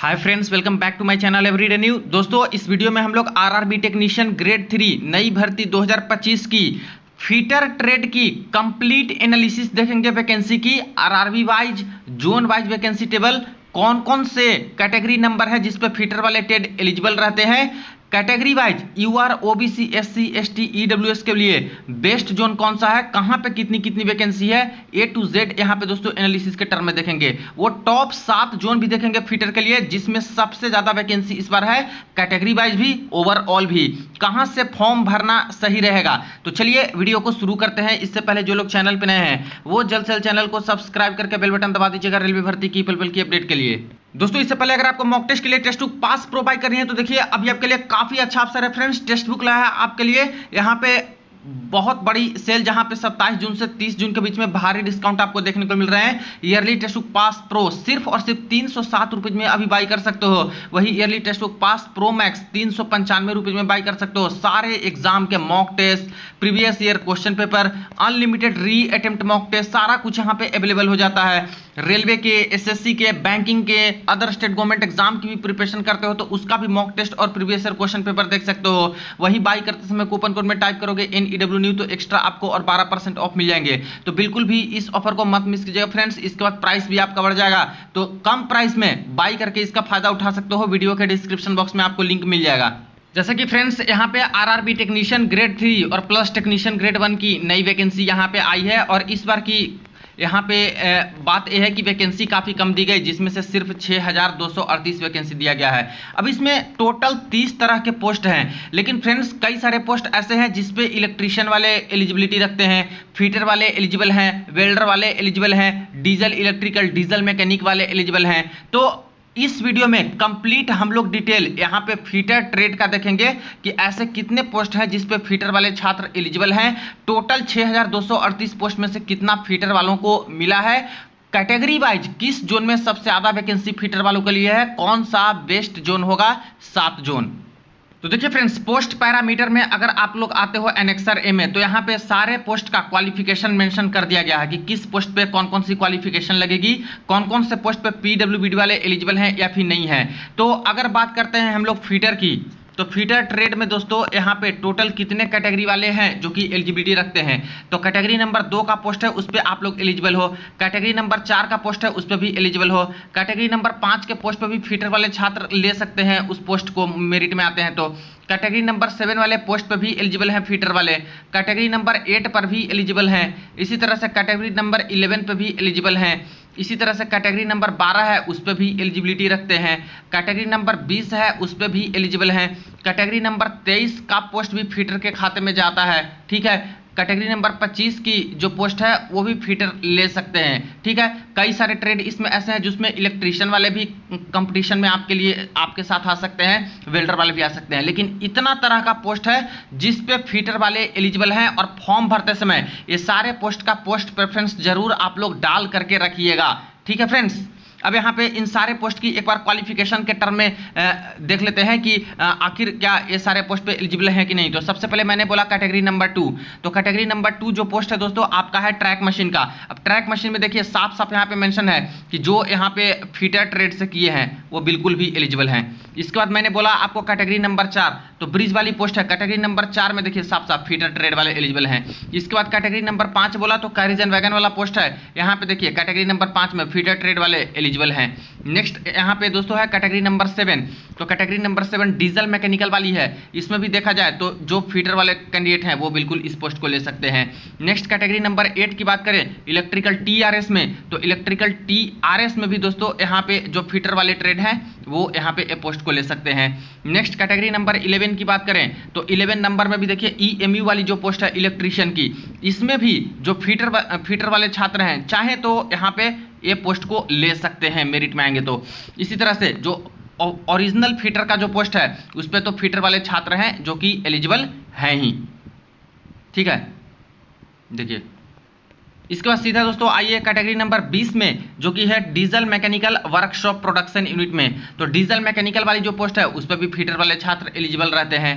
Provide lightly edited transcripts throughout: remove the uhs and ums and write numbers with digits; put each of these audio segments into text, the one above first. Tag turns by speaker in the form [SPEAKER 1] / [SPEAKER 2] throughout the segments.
[SPEAKER 1] Hi friends, welcome back to my channel everyday new. दोस्तों, इस video में हम लोग आरआरबी टेक्नीशियन ग्रेड 3 नई भर्ती 2025 की फीटर ट्रेड की कंप्लीट एनालिसिस देखेंगे। वैकेंसी की RRB wise, zone wise vacancy table, कौन कौन से कैटेगरी नंबर है जिस पे फीटर वाले ट्रेड एलिजिबल रहते हैं, category wise UR, OBC, SC, ST, EWS के लिए बेस्ट जोन कौन सा है, कहां पे कितनी कितनी वैकेंसी है, ए टू जेड यहां पे दोस्तों एनालिसिस के टर्म में देखेंगे। वो टॉप 7 जोन भी देखेंगे फीटर के लिए जिसमें सबसे ज्यादा वैकेंसी इस बार है, कैटेगरी वाइज भी, ओवरऑल भी, कहां से फॉर्म भरना सही रहेगा। तो चलिए वीडियो को शुरू करते हैं। इससे पहले जो लोग चैनल पे नए हैं वो जल्द से जल्द चैनल को सब्सक्राइब करके बेल बटन दबा दीजिएगा रेलवे भर्ती की पल पल की अपडेट के लिए। दोस्तों, इससे पहले अगर आपको मॉक टेस्ट के लिए टेस्ट बुक पास प्रोवाइड करनी है तो देखिए अभी आपके लिए काफी अच्छा आपसे रेफरेंस टेस्ट बुक लाया है आपके लिए। यहाँ पे बहुत बड़ी सेल जहां पे 27 जून से 30 जून के बीच में भारी डिस्काउंट आपको देखने को मिल रहे हैं। Yearly test book pass pro सिर्फ और सिर्फ 307 रुपए में अभी बाई कर सकते हो। वही yearly test book pass pro max 395 रुपए में बाई कर सकते हो। सारे एग्जाम के mock test, previous year question paper, unlimited reattempt mock test, सारा कुछ यहाँ पे अवेलेबल हो जाता है। रेलवे के, एसएससी के, बैंकिंग के, अदर स्टेट गवर्नमेंट एग्जाम की भी प्रिपरेशन करते हो तो उसका भी मॉक टेस्ट और प्रीवियस ईयर क्वेश्चन पेपर देख सकते हो। वही बाई करते समय कूपन कोड में टाइप करोगे NEW न्यू तो एक्स्ट्रा आपको और 12% ऑफ मिल जाएंगे। तो बिल्कुल भी इस ऑफर को मत मिस कीजिएगा फ्रेंड्स। इसके बाद प्राइस भी आपका बढ़ जाएगा तो कम प्राइस में बाई करके इसका फायदा उठा सकते हो। वीडियो के डिस्क्रिप्शन बॉक्स में आपको लिंक मिल जाएगा। जैसे कि फ्रेंड्स यहाँ पे आरआरबी टेक्नीशियन ग्रेड 3 और प्लस टेक्नीशियन ग्रेड 1 की नई वैकेंसी यहाँ पे आई है और इस बार की यहाँ पे बात यह है कि वैकेंसी काफ़ी कम दी गई जिसमें से सिर्फ 6238 वैकेंसी दिया गया है। अब इसमें टोटल 30 तरह के पोस्ट हैं, लेकिन फ्रेंड्स कई सारे पोस्ट ऐसे हैं जिसपे इलेक्ट्रीशियन वाले एलिजिबिलिटी रखते हैं, फीटर वाले एलिजिबल हैं, वेल्डर वाले एलिजिबल हैं, डीजल इलेक्ट्रिकल, डीजल मैकेनिक वाले एलिजिबल हैं। तो इस वीडियो में कंप्लीट हम लोग डिटेल यहाँ पे फीटर ट्रेड का देखेंगे कि ऐसे कितने पोस्ट हैं जिस पे फीटर वाले छात्र एलिजिबल हैं। टोटल 6238 पोस्ट में से कितना फीटर वालों को मिला है, कैटेगरी वाइज किस जोन में सबसे ज्यादा वैकेंसी फीटर वालों के लिए है, कौन सा बेस्ट जोन होगा, 7 जोन। तो देखिए फ्रेंड्स, पोस्ट पैरामीटर में अगर आप लोग आते हो एनेक्सर ए में तो यहाँ पे सारे पोस्ट का क्वालिफिकेशन मेंशन कर दिया गया है कि किस पोस्ट पे कौन कौन सी क्वालिफिकेशन लगेगी, कौन कौन से पोस्ट पे PWBD वाले एलिजिबल हैं या फिर नहीं है। तो अगर बात करते हैं हम लोग फीटर की, तो फीटर ट्रेड में दोस्तों यहाँ पे टोटल कितने कैटेगरी वाले हैं जो कि एलिजिबिलिटी रखते हैं। तो कैटेगरी नंबर 2 का पोस्ट है उस पर आप लोग एलिजिबल हो, कैटेगरी नंबर 4 का पोस्ट है उस पर भी एलिजिबल हो, कैटेगरी नंबर 5 के पोस्ट पर भी फीटर वाले छात्र ले सकते हैं उस पोस्ट को, मेरिट में आते हैं तो। कैटेगरी नंबर 7 वाले पोस्ट पर भी एलिजिबल हैं फीटर वाले, कैटेगरी नंबर 8 पर भी एलिजिबल हैं, इसी तरह से कैटेगरी नंबर 11 पर भी एलिजिबल हैं, इसी तरह से कैटेगरी नंबर 12 है उस पर भी एलिजिबिलिटी रखते हैं, कैटेगरी नंबर 20 है उस पर भी एलिजिबल हैं, कैटेगरी नंबर 23 का पोस्ट भी फीटर के खाते में जाता है, ठीक है। कैटेगरी नंबर 25 की जो पोस्ट है वो भी फीटर ले सकते हैं, ठीक है। कई सारे ट्रेड इसमें ऐसे हैं जिसमें इलेक्ट्रीशियन वाले भी कंपटीशन में आपके लिए आपके साथ आ सकते हैं, वेल्डर वाले भी आ सकते हैं, लेकिन इतना तरह का पोस्ट है जिस पे फीटर वाले एलिजिबल हैं। और फॉर्म भरते समय ये सारे पोस्ट का पोस्ट प्रेफरेंस जरूर आप लोग डाल करके रखिएगा, ठीक है फ्रेंड्स। अब यहाँ पे इन सारे पोस्ट की एक बार क्वालिफिकेशन के टर्म में देख लेते हैं कि आखिर क्या ये सारे पोस्ट पे एलिजिबल हैं कि नहीं। तो सबसे पहले मैंने बोला कैटेगरी नंबर 2, तो कैटेगरी नंबर 2 जो पोस्ट है दोस्तों आपका है ट्रैक मशीन का। अब ट्रैक मशीन में देखिए साफ साफ यहाँ पे मेंशन है कि जो यहाँ पे फीटर ट्रेड से किए हैं वो बिल्कुल भी एलिजिबल हैं। इसके बाद मैंने बोला आपको कैटेगरी नंबर 4, तो ब्रिज वाली पोस्ट है, कैटेगरी नंबर 4 में देखिए साफ साफ फीटर ट्रेड वाले एलिजिबल हैं। इसके बाद कैटेगरी नंबर 5 बोला तो कैरिज एंड वैगन वाला पोस्ट है, यहाँ पे देखिए कैटेगरी नंबर 5 में फीटर ट्रेड वाले एलिजिबल हैं। नेक्स्ट यहाँ पे दोस्तों है कैटेगरी नंबर 7, तो कैटेगरी नंबर 7 डीजल मैकेनिकल वाली है, इसमें भी देखा जाए तो जो फीटर वाले कैंडिडेट हैं वो बिल्कुल इस पोस्ट को ले सकते हैं। नेक्स्ट कैटेगरी नंबर 8 की बात करें इलेक्ट्रिकल TRS में, तो इलेक्ट्रिकल TRS में भी दोस्तों यहाँ पे जो फीटर वाले ट्रेड हैं वो यहाँ पे पोस्ट को ले सकते हैं। नेक्स्ट कैटेगरी नंबर 11 की बात करें तो 11 नंबर में भी देखिए EMU वाली जो पोस्ट है इलेक्ट्रीशियन की, इसमें भी जो फीटर वाले छात्र हैं चाहे तो यहाँ पे ये पोस्ट को ले सकते हैं, मेरिट में आएंगे तो। इसी तरह से जो ओरिजिनल फीटर का जो पोस्ट है उस पर तो फीटर वाले छात्र हैं जो कि एलिजिबल हैं ही, ठीक है। देखिए इसके बाद सीधा दोस्तों आइए कैटेगरी नंबर 20 में जो कि है diesel mechanical workshop production unit में, तो डीजल मैकेनिकल वाली जो पोस्ट है उस पर भी फीटर वाले छात्र एलिजिबल रहते हैं।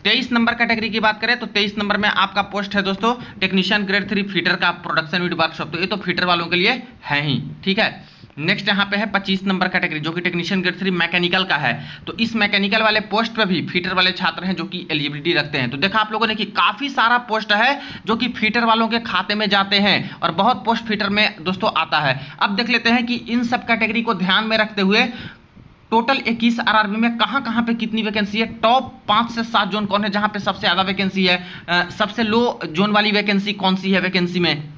[SPEAKER 1] 23 नंबर कैटेगरी की बात करें तो 23 नंबर में आपका पोस्ट है दोस्तों टेक्नीशियन ग्रेड 3 फीटर का प्रोडक्शन यूनिट वर्कशॉप, तो ये तो फीटर वालों के लिए है ही, ठीक है। नेक्स्ट यहाँ पे है 25 नंबर कैटेगरी जो कि टेक्नीशियन ग्रेड 3 मैकेनिकल का है। तो इस मैकेनिकल वाले पोस्ट पे भी फीटर वाले छात्र हैं जो कि एलिजिबिलिटी रखते हैं। तो देखा आप लोगों ने कि काफी सारा पोस्ट है जो कि फीटर वालों के खाते में जाते हैं और बहुत पोस्ट फीटर में दोस्तों आता है। अब देख लेते हैं कि इन सब कैटेगरी को ध्यान में रखते हुए टोटल 21 आरआरबी में कहां पे कितनी वैकेंसी है, टॉप 5 से 7 जोन कौन है जहां पे सबसे ज्यादा वैकेंसी है, सबसे लो जोन वाली वैकेंसी कौन सी है वैकेंसी में।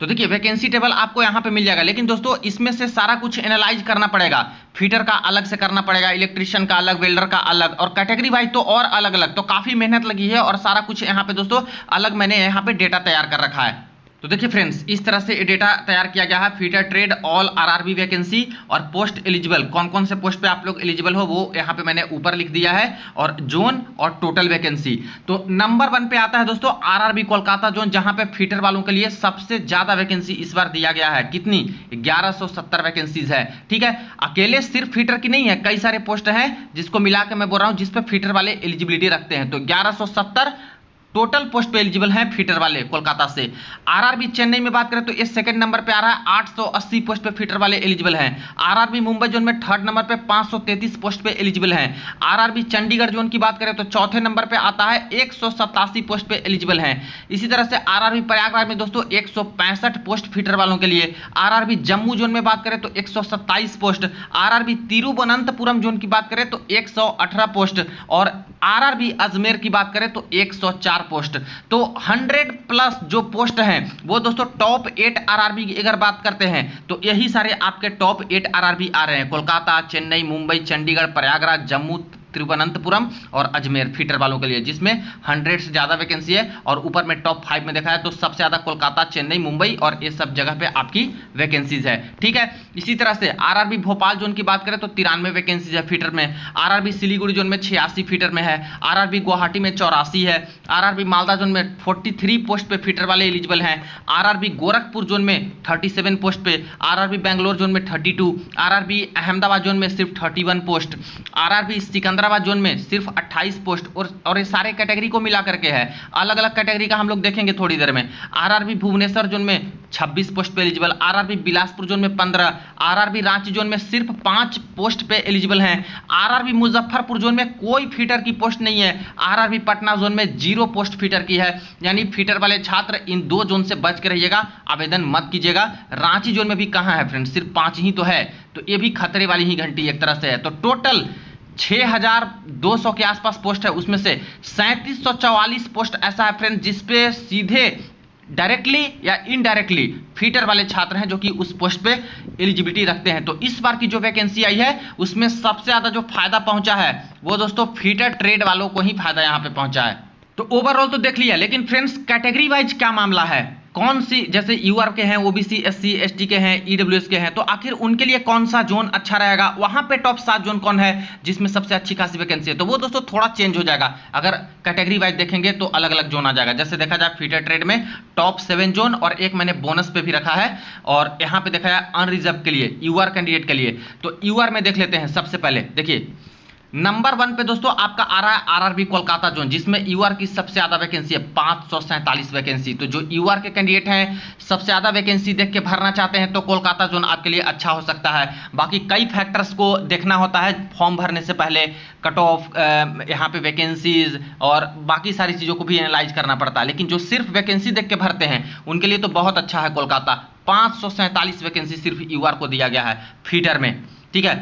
[SPEAKER 1] तो देखिए वैकेंसी टेबल आपको यहां पे मिल जाएगा, लेकिन दोस्तों इसमें से सारा कुछ एनालाइज करना पड़ेगा। फीटर का अलग से करना पड़ेगा, इलेक्ट्रिशियन का अलग, वेल्डर का अलग, और कैटेगरी वाइज तो और अलग अलग। तो काफी मेहनत लगी है और सारा कुछ यहाँ पे दोस्तों अलग मैंने यहाँ पे डेटा तैयार कर रखा है। तो देखिए फ्रेंड्स, इस तरह से ये डेटा तैयार किया गया है। Fitter trade all RRB vacancy और पोस्ट एलिजिबल, कौन कौन से पोस्ट पे आप लोग एलिजिबल हो वो यहाँ पे मैंने ऊपर लिख दिया है, और जोन और टोटल वैकेंसी। तो नंबर 1 पे आता है दोस्तों आरआरबी कोलकाता जोन, जहां पे फीटर वालों के लिए सबसे ज्यादा वैकेंसी इस बार दिया गया है। कितनी? 1170 वैकेंसीज है। ठीक है, अकेले सिर्फ फीटर की नहीं है, कई सारे पोस्ट है जिसको मिला के मैं बोल रहा हूँ जिसपे फीटर वाले एलिजिबिलिटी रखते हैं। तो 1170 टोटल पोस्ट पे एलिजिबल हैं फीटर वाले कोलकाता से। आरआरबी चेन्नई में बात करें तो इस सेकंड नंबर पे आ रहा है, 880 पोस्ट पे फीटर वाले एलिजिबल हैं। आरआरबी मुंबई जोन में थर्ड नंबर पे 533 पोस्ट पे एलिजिबल हैं। आरआरबी चंडीगढ़ जोन की बात करें तो चौथे नंबर पे आता है, 187 पोस्ट पे एलिजिबल हैं। इसी तरह से आरआरबी प्रयागराज में दोस्तों 165 पोस्ट फीटर वालों के लिए। आरआरबी जम्मू जोन में बात करें तो 127 पोस्ट। आरआरबी तिरुवनंतपुरम जोन की बात करें तो 118 पोस्ट, और आरआरबी अजमेर की बात करें तो 104 पोस्ट। तो 100 प्लस जो पोस्ट हैं वो दोस्तों टॉप 8 आरआरबी की अगर बात करते हैं तो यही सारे आपके टॉप 8 आरआरबी आ रहे हैं। कोलकाता, चेन्नई, मुंबई, चंडीगढ़, प्रयागराज, जम्मू, तिरुवनंतपुरम और अजमेर फीटर वालों के लिए, जिसमें 100 से ज्यादा वैकेंसी है। और ऊपर में टॉप 5 में देखा है तो सबसे ज्यादा कोलकाता, चेन्नई, मुंबई और ये सब जगह पे आपकी वैकेंसीज है। ठीक है, इसी तरह से आरआरबी भोपाल जोन की बात करें तो 93 वैकेंसीज है फीटर में। आरआरबी सिलीगुड़ी जोन में 86 फीटर में है। आरआरबी गुवाहाटी में 84 है। आरआरबी मालदा जोन में 43 पोस्ट पे फीटर वाले एलिजिबल हैं। आरआरबी गोरखपुर जोन में 37 पोस्ट पे। आरआरबी बैंगलोर जोन में 32। आरआरबी अहमदाबाद जोन में सिर्फ 31 पोस्ट। आरआरबी सिकंदराबाद जोन में सिर्फ 28 पोस्ट। और ये सारे कैटेगरी को मिला करके है, अलग अलग कैटेगरी का हम लोग देखेंगे थोड़ी देर में। आरआरबी भुवनेश्वर जोन में 26 पोस्ट पे एलिजिबल। आरआरबी बिलासपुर जोन में 15। आरआरबी रांची जोन में सिर्फ 5 पोस्ट पे एलिजिबल हैं। आरआरबी मुजफ्फरपुर जोन में कोई फीटर की पोस्ट नहीं है। आरआरबी पटना जोन में 0 पोस्ट फीटर की है। यानी फीटर वाले छात्र इन 2 जोन से बच के रहिएगा, आवेदन मत कीजिएगा। रांची जोन में भी कहां है फ्रेंड्स, सिर्फ 5 ही तो है, तो ये भी खतरे वाली ही घंटी एक तरह से है। तो टोटल 6200 के आसपास पोस्ट है, उसमें से 3744 पोस्ट ऐसा है फ्रेंड जिसपे सीधे डायरेक्टली या इनडायरेक्टली फीटर वाले छात्र हैं जो कि उस पोस्ट पे एलिजिबिलिटी रखते हैं। तो इस बार की जो वैकेंसी आई है उसमें सबसे ज्यादा जो फायदा पहुंचा है वो दोस्तों फीटर ट्रेड वालों को ही फायदा यहां पे पहुंचा है। तो ओवरऑल तो देख लिया, लेकिन फ्रेंड्स कैटेगरी वाइज क्या मामला है, कौन सी, जैसे यूआर के हैं, ओबीसी, एससी, एसटी के हैं, ईडब्ल्यूएस के हैं, तो आखिर उनके लिए कौन सा जोन अच्छा रहेगा, वहां पे टॉप 7 जोन कौन है जिसमें सबसे अच्छी खासी वैकेंसी है। तो वो दोस्तों थोड़ा चेंज हो जाएगा, अगर कैटेगरी वाइज देखेंगे तो अलग अलग जोन आ जाएगा। जैसे देखा जाए फीटर ट्रेड में टॉप 7 जोन, और एक मैंने बोनस पे भी रखा है, और यहाँ पे देखा है अनरिजर्व के लिए, यूआर कैंडिडेट के लिए। तो यूआर में देख लेते हैं। सबसे पहले देखिए नंबर 1 पे दोस्तों आपका आ रहा है आरआरबी कोलकाता जोन, जिसमें यूआर की सबसे ज्यादा वैकेंसी है, 547 वैकेंसी। तो जो यूआर के कैंडिडेट हैं सबसे ज्यादा वैकेंसी देख के भरना चाहते हैं तो कोलकाता जोन आपके लिए अच्छा हो सकता है। बाकी कई फैक्टर्स को देखना होता है फॉर्म भरने से पहले, कट ऑफ, यहाँ पे वैकेंसीज और बाकी सारी चीजों को भी एनालाइज करना पड़ता है। लेकिन जो सिर्फ वैकेंसी देख के भरते हैं उनके लिए तो बहुत अच्छा है कोलकाता। 547 वैकेंसी सिर्फ यूआर को दिया गया है फीटर में। ठीक है,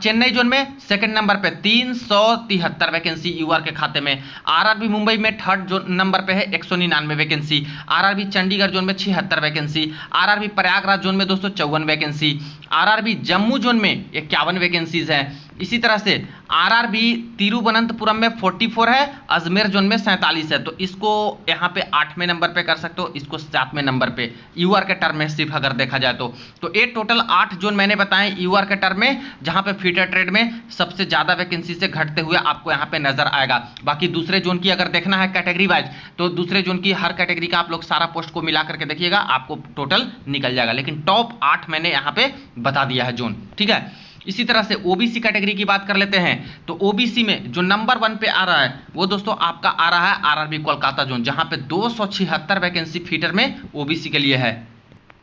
[SPEAKER 1] चेन्नई जोन में सेकंड नंबर पे 373 वैकेंसी यूआर के खाते में। आरआरबी मुंबई में थर्ड जोन नंबर पे है, 199 वैकेंसी। आरआरबी चंडीगढ़ जोन में 76 वैकेंसी। आरआरबी प्रयागराज जोन में दोस्तों 54 वैकेंसी। आरआरबी जम्मू जोन में 51 वैकेंसीज है। इसी तरह से आरआरबी तिरुवनंतपुरम में 44 है, अजमेर जोन में 47 है। तो इसको यहाँ पे 8वें नंबर पे कर सकते हो, इसको 7वें नंबर पे यूआर के टर्म में सिर्फ अगर देखा जाए तो ये टोटल 8 जोन मैंने बताए यूआर के टर्म में, जहां पे फीटर ट्रेड में सबसे ज्यादा वैकेंसी से घटते हुए आपको यहाँ पे नजर आएगा। बाकी दूसरे जोन की अगर देखना है कैटेगरी वाइज तो दूसरे जोन की हर कैटेगरी का आप लोग सारा पोस्ट को मिला करके देखिएगा, आपको टोटल निकल जाएगा। लेकिन टॉप 8 मैंने यहाँ पे बता दिया है जोन। ठीक है, इसी तरह से ओबीसी कैटेगरी की बात कर लेते हैं। तो ओबीसी में जो नंबर 1 पे आ रहा है वो दोस्तों आपका आ रहा है आरआरबी कोलकाता जोन, जहां पे 276 वैकेंसी फीटर में ओबीसी के लिए है।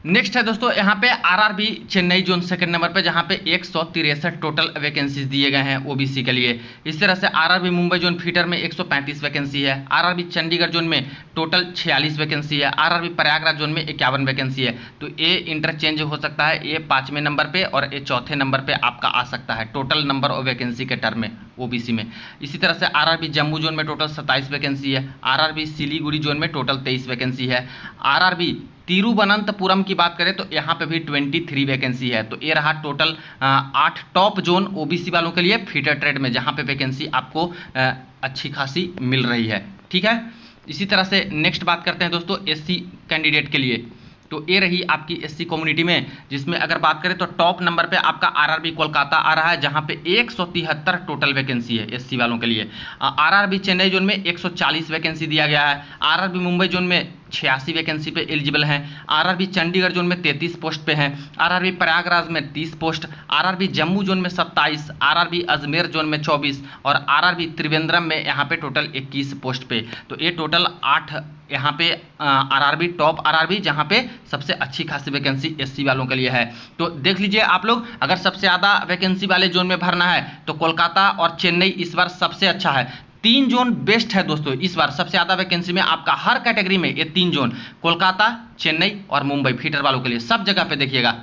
[SPEAKER 1] नेक्स्ट है दोस्तों यहाँ पे RRB Chennai zone second number पे, जहाँ पे 163 टोटल वैकेंसीज दिए गए हैं ओबीसी के लिए। इस तरह से आरआरबी मुंबई जोन फीटर में 135 वैकेंसी है, आरआरबी चंडीगढ़ जोन में टोटल 46 वैकेंसी है, आरआरबी प्रयागराज जोन में 51 वैकेंसी है। तो ये इंटरचेंज हो सकता है, ये 5वें नंबर पे और ये 4थे नंबर पे आपका आ सकता है टोटल नंबर ऑफ वैकेंसी के टर्म में ओबीसी में। इसी तरह से आरआरबी जम्मू जोन में टोटल 27 वैकेंसी है, आरआरबी सिलीगुड़ी जोन में टोटल 23 वैकेंसी है, आरआरबी तिरुवनंतपुरम की बात करें तो यहाँ पे भी 23 वैकेंसी है। तो ये रहा टोटल 8 टॉप जोन ओबीसी वालों के लिए फीटर ट्रेड में, जहाँ पे वैकेंसी आपको अच्छी खासी मिल रही है। ठीक है, इसी तरह से नेक्स्ट बात करते हैं दोस्तों एससी कैंडिडेट के लिए। तो ये रही आपकी एससी कम्युनिटी में, जिसमें अगर बात करें तो टॉप नंबर पे आपका आरआरबी कोलकाता आ रहा है, जहां पे 173 टोटल वैकेंसी है एससी वालों के लिए। आरआरबी चेन्नई जोन में 140 वैकेंसी दिया गया है, आरआरबी मुंबई जोन में 86 वैकेंसी पे एलिजिबल हैं, आरआरबी चंडीगढ़ जोन में 33 पोस्ट पे हैं, आरआरबी प्रयागराज में 30 पोस्ट, आरआरबी जम्मू जोन में 27, आरआरबी अजमेर जोन में 24 और आरआरबी त्रिवेंद्रम में यहाँ पे टोटल 21 पोस्ट पे। तो ये टोटल 8 यहाँ पे आरआरबी टॉप आरआरबी, जहाँ पे सबसे अच्छी खासी वैकेंसी एससी वालों के लिए है। तो देख लीजिए आप लोग, अगर सबसे ज़्यादा वैकेंसी वाले जोन में भरना है तो कोलकाता और चेन्नई इस बार सबसे अच्छा है। 3 जोन बेस्ट है दोस्तों इस बार, सबसे ज़्यादा वैकेंसी में आपका हर कैटेगरी में ये 3 जोन कोलकाता, चेन्नई और मुंबई फीटर वालों के लिए सब जगह पे देखिएगा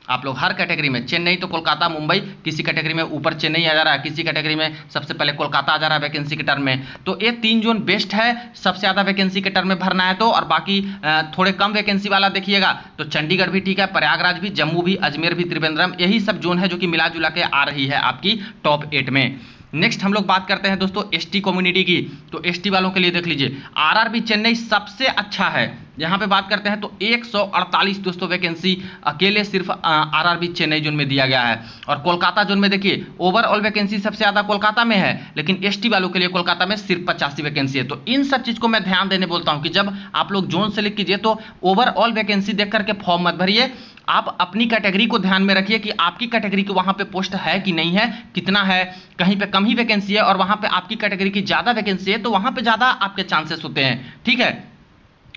[SPEAKER 1] आप लोग, हर कैटेगरी में चेन्नई तो कोलकाता मुंबई, किसी कैटेगरी में ऊपर चेन्नई आ जा रहा है, किसी कैटेगरी में सबसे पहले कोलकाता आ जा रहा है वैकेंसी के टर्म में। तो ये 3 जोन बेस्ट है सबसे ज़्यादा वैकेंसी के टर्म में भरना है तो। और बाकी थोड़े कम वैकेंसी वाला देखिएगा तो चंडीगढ़ भी ठीक है, प्रयागराज भी, जम्मू भी, अजमेर भी, त्रिवेंद्रम, यही सब जोन है जो कि मिला जुला के आ रही है आपकी टॉप 8 में। नेक्स्ट हम लोग बात करते हैं दोस्तों एसटी कम्युनिटी की। तो एसटी वालों के लिए देख लीजिए आरआरबी चेन्नई सबसे अच्छा है। यहाँ पे बात करते हैं तो 148 दोस्तों वैकेंसी अकेले सिर्फ आरआरबी चेन्नई जोन में दिया गया है। और कोलकाता जोन में देखिए ओवरऑल वैकेंसी सबसे ज़्यादा कोलकाता में है, लेकिन एसटी वालों के लिए कोलकाता में सिर्फ 85 वैकेंसी है। तो इन सब चीज़ को मैं ध्यान देने बोलता हूँ कि जब आप लोग जोन सेलेक्ट कीजिए तो ओवरऑल वैकेंसी देख करके फॉर्म मत भरिए, आप अपनी कैटेगरी को ध्यान में रखिए कि आपकी कैटेगरी के वहाँ पे पोस्ट है कि नहीं है, कितना है, कहीं पे कम ही वैकेंसी है और वहाँ पे आपकी कैटेगरी की ज़्यादा वैकेंसी है तो वहाँ पे ज़्यादा आपके चांसेस होते हैं। ठीक है,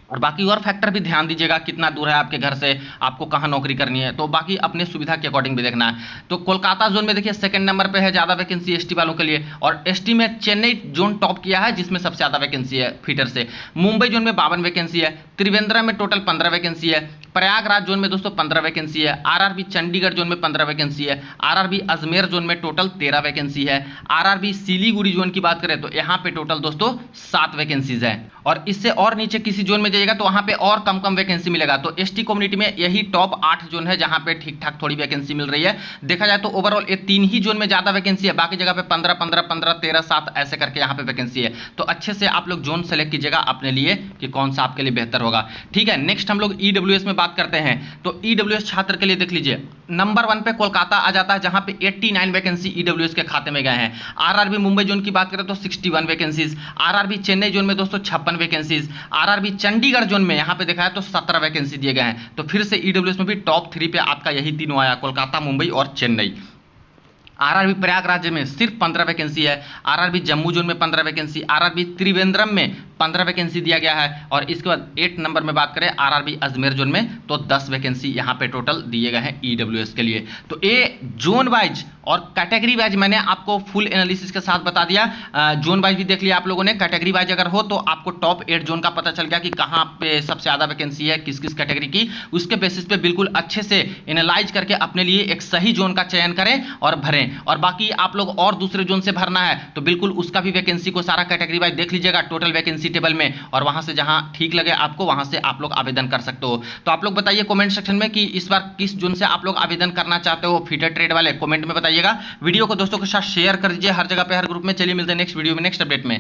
[SPEAKER 1] और बाकी और फैक्टर भी ध्यान दीजिएगा, कितना दूर है आपके घर से, आपको कहाँ नौकरी करनी है, तो बाकी अपने सुविधा के अकॉर्डिंग भी देखना है। तो कोलकाता जोन में देखिए सेकंड नंबर पे है ज़्यादा वैकेंसी एसटी वालों के लिए, और एसटी में चेन्नई जोन टॉप किया है जिसमें सबसे ज़्यादा वैकेंसी है फीटर से। मुंबई जोन में 52 वैकेंसी है, त्रिवेंद्रम में टोटल 15 वैकेंसी है, प्रयागराज जोन में दोस्तों 15 वैकेंसी है, आरआरबी चंडीगढ़ जोन में 15 वैकेंसी है, आरआरबी अजमेर जोन में टोटल 13 वैकेंसी है, आरआरबी सिलीगुड़ी जोन की बात करें तो यहाँ पे टोटल दोस्तों 7 वैकेंसीज है। और इससे और नीचे किसी जोन में जाइएगा तो वहाँ पे और कम कम वैकेंसी मिलेगा। तो एसटी कम्युनिटी में यही टॉप 8 जोन है जहाँ पे ठीक ठाक थोड़ी वैकेंसी मिल रही है। देखा जाए तो ओवरऑल ये 3 ही जोन में ज़्यादा वैकेंसी है, बाकी जगह पे 15 15 15 13 7 ऐसे करके यहाँ पे वैकेंसी है। तो अच्छे से आप लोग जोन सेलेक्ट कीजिएगा अपने लिए कि कौन सा आपके लिए बेहतर होगा। ठीक है, नेक्स्ट हम लोग ईडब्ल्यूएस में बात करते हैं। तो ईडब्ल्यूएस छात्र के लिए देख लीजिए नंबर 1 पे कोलकाता आ जाता है जहां पे 89 वैकेंसी ईडब्ल्यूएस के खाते में गए हैं। आरआरबी मुंबई जोन की बात करें तो 61 वैकेंसीज, आरआरबी चेन्नई जोन में दोस्तों 56 वैकेंसीज, आरआरबी चंडीगढ़ जोन में यहां पे देखा है तो 17 वैकेंसी दिए गए हैं। तो फिर से ईडब्ल्यूएस में भी टॉप 3 पे आपका यही तीनों आया, कोलकाता, मुंबई और चेन्नई। आरआरबी प्रयागराज में सिर्फ 15 वैकेंसी है, आरआरबी जम्मू जोन में 15 वैकेंसी, आरआरबी त्रिवेंद्रम में 15 वैकेंसी दिया गया है। और इसके बाद 8 नंबर में बात करें आरआरबी अजमेर जोन में तो 10 वैकेंसी यहाँ पे टोटल दिए गए हैं ईडब्ल्यूएस के लिए। तो ये जोन वाइज और कैटेगरी वाइज मैंने आपको फुल एनालिसिस के साथ बता दिया। जोन वाइज भी देख लिया आप लोगों ने, कैटेगरी वाइज अगर हो तो आपको टॉप 8 जोन का पता चल गया कि कहाँ पे सबसे ज़्यादा वैकेंसी है, किस किस कैटेगरी की। उसके बेसिस पे बिल्कुल अच्छे से एनालाइज करके अपने लिए एक सही जोन का चयन करें और भरें। और बाकी आप लोग और दूसरे जोन से भरना है तो बिल्कुल उसका भी वैकेंसी को सारा कैटेगरी वाइज देख लीजिएगा टोटल वैकेंसी टेबल में, और वहां से जहां ठीक लगे आपको वहां से आप लोग आवेदन कर सकते हो। तो आप लोग बताइए कमेंट सेक्शन में कि इस बार किस जोन से आप लोग आवेदन करना चाहते हो, फीटर ट्रेड वाले, कमेंट में बताइएगा। वीडियो को दोस्तों के साथ शेयर कर दीजिए हर जगह पे, हर ग्रुप में। चलिए मिलते हैं नेक्स्ट वीडियो में नेक्स्ट अपडेट में।